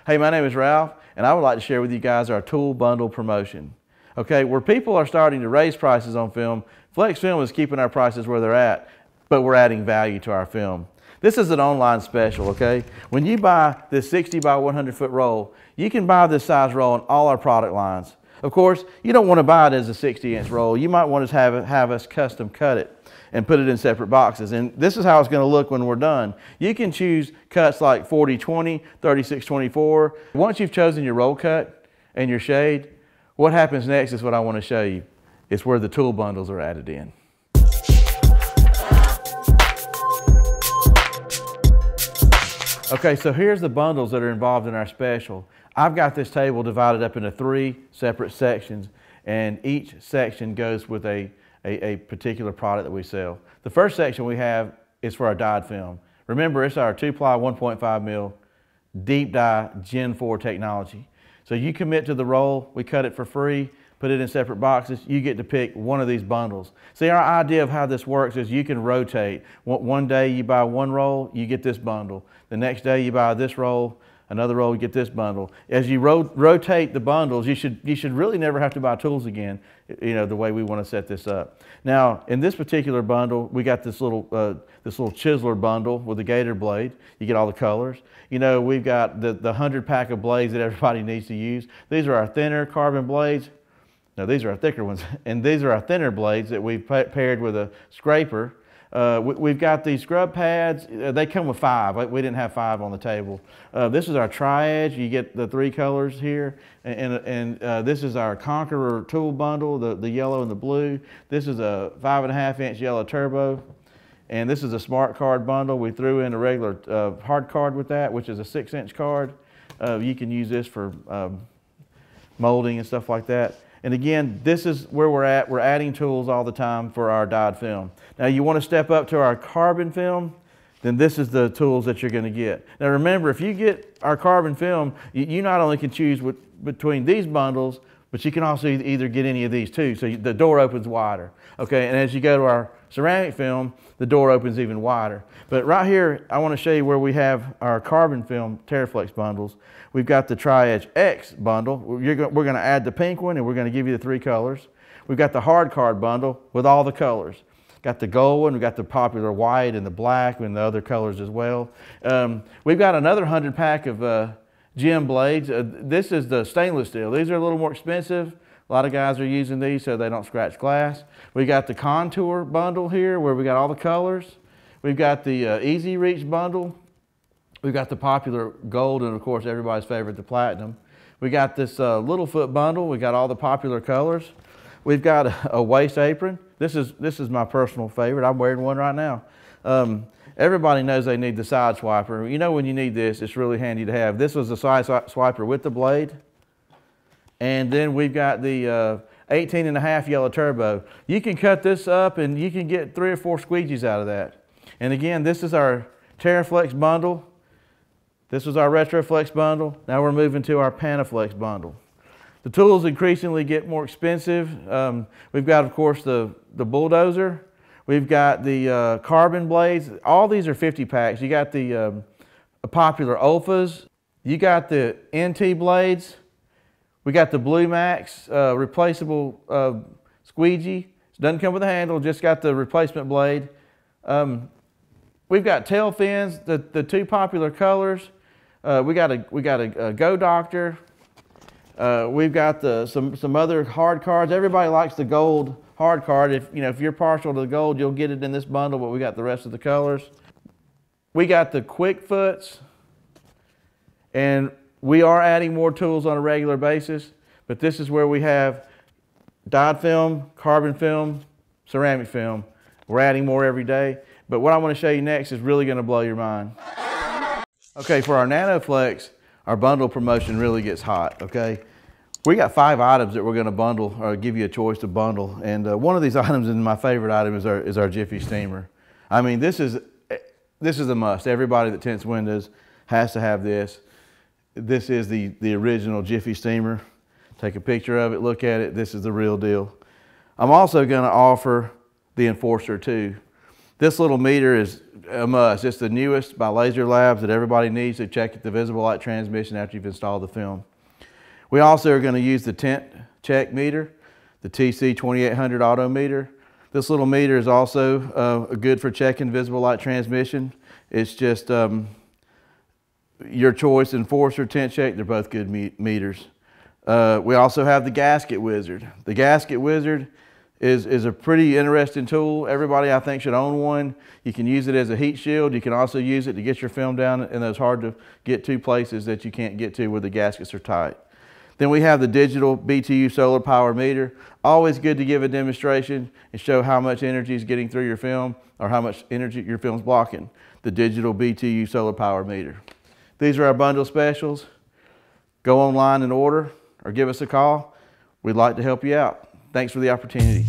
Hey, my name is Ralph, and I would like to share with you guys our tool bundle promotion. Okay, where people are starting to raise prices on film, Flexfilm is keeping our prices where they're at, but we're adding value to our film. This is an online special, okay? When you buy this 60 by 100 foot roll, you can buy this size roll in all our product lines. Of course, you don't want to buy it as a 60-inch roll. You might want to have us custom cut it and put it in separate boxes. And this is how it's going to look when we're done. You can choose cuts like 40-20, 36-24. Once you've chosen your roll cut and your shade, what happens next is what I want to show you. It's where the tool bundles are added in. Okay, so here's the bundles that are involved in our special. I've got this table divided up into 3 separate sections, and each section goes with a particular product that we sell. The first section we have is for our dyed film. Remember, it's our 2-ply 1.5 mil deep dye Gen 4 technology. So you commit to the roll, we cut it for free, put it in separate boxes, you get to pick one of these bundles. See, our idea of how this works is you can rotate. One day you buy one roll, you get this bundle. The next day you buy this roll, another roll, you get this bundle. As you rotate the bundles, you should really never have to buy tools again, you know, the way we want to set this up. Now, in this particular bundle, we got this little chiseler bundle with the gator blade. You get all the colors. You know, we've got the 100 pack of blades that everybody needs to use. These are our thinner carbon blades. Now, these are our thicker ones, and these are our thinner blades that we've paired with a scraper. We've got these scrub pads. They come with 5. We didn't have 5 on the table. This is our tri-edge. You get the 3 colors here. And this is our Conqueror tool bundle, the yellow and the blue. This is a 5.5-inch yellow turbo. And this is a smart card bundle. We threw in a regular hard card with that, which is a 6-inch card. You can use this for molding and stuff like that. And again, this is where we're at. We're adding tools all the time for our dyed film. Now, you want to step up to our carbon film, then this is the tools that you're going to get. Now, remember, if you get our carbon film, you not only can choose between these bundles, but you can also either get any of these too. So the door opens wider. Okay, and as you go to our ceramic film, the door opens even wider. But right here, I want to show you where we have our carbon film Teraflex bundles. We've got the Tri-Edge X bundle. We're going to add the pink one, and we're going to give you the 3 colors. We've got the hard card bundle with all the colors. Got the gold one, we've got the popular white and the black and the other colors as well. We've got another 100 pack of gem blades. This is the stainless steel. These are a little more expensive. A lot of guys are using these so they don't scratch glass. We got the contour bundle here where we got all the colors. We've got the Easy Reach bundle. We've got the popular gold and of course everybody's favorite, the platinum. We got this little foot bundle. We got all the popular colors. We've got a waist apron. This is my personal favorite. I'm wearing one right now. Everybody knows they need the side swiper. You know when you need this, it's really handy to have. This was the side swiper with the blade. And then we've got the 18.5 yellow turbo. You can cut this up and you can get 3 or 4 squeegees out of that. And again, this is our Teraflex bundle. This was our Retroflex bundle. Now we're moving to our Panaflex bundle. The tools increasingly get more expensive. We've got, of course, the bulldozer. We've got the carbon blades. All these are 50 packs. You got the popular Olfas. You got the NT blades. We got the Blue Max replaceable squeegee. It doesn't come with a handle, just got the replacement blade. We've got tail fins, the 2 popular colors. We got a Go Doctor. We've got some other hard cards. Everybody likes the gold hard card. If you're partial to the gold, you'll get it in this bundle, but we got the rest of the colors. We got the Quick Foots, and we are adding more tools on a regular basis, but this is where we have dyed film, carbon film, ceramic film. We're adding more every day, but what I want to show you next is really going to blow your mind. Okay, for our NanoFlex, our bundle promotion really gets hot, okay? We got 5 items that we're going to bundle, or give you a choice to bundle, and one of these items, and my favorite item, is our Jiffy steamer. I mean, this is a must. Everybody that tints windows has to have this. This is the original Jiffy steamer. Take a picture of it, look at it. This is the real deal. I'm also going to offer the Enforcer too. This little meter is a must. It's the newest by Laser Labs that everybody needs to check the visible light transmission after you've installed the film. We also are going to use the tent check meter, the TC 2800 auto meter. This little meter is also good for checking visible light transmission. It's just your choice, Enforcer, tent check, they're both good meters. We also have the Gasket Wizard. The Gasket Wizard is a pretty interesting tool. Everybody, I think, should own one. You can use it as a heat shield. You can also use it to get your film down in those hard to get to places that you can't get to where the gaskets are tight. Then we have the digital BTU solar power meter. Always good to give a demonstration and show how much energy is getting through your film or how much energy your film's blocking. The digital BTU solar power meter. These are our bundle specials. Go online and order or give us a call. We'd like to help you out. Thanks for the opportunity.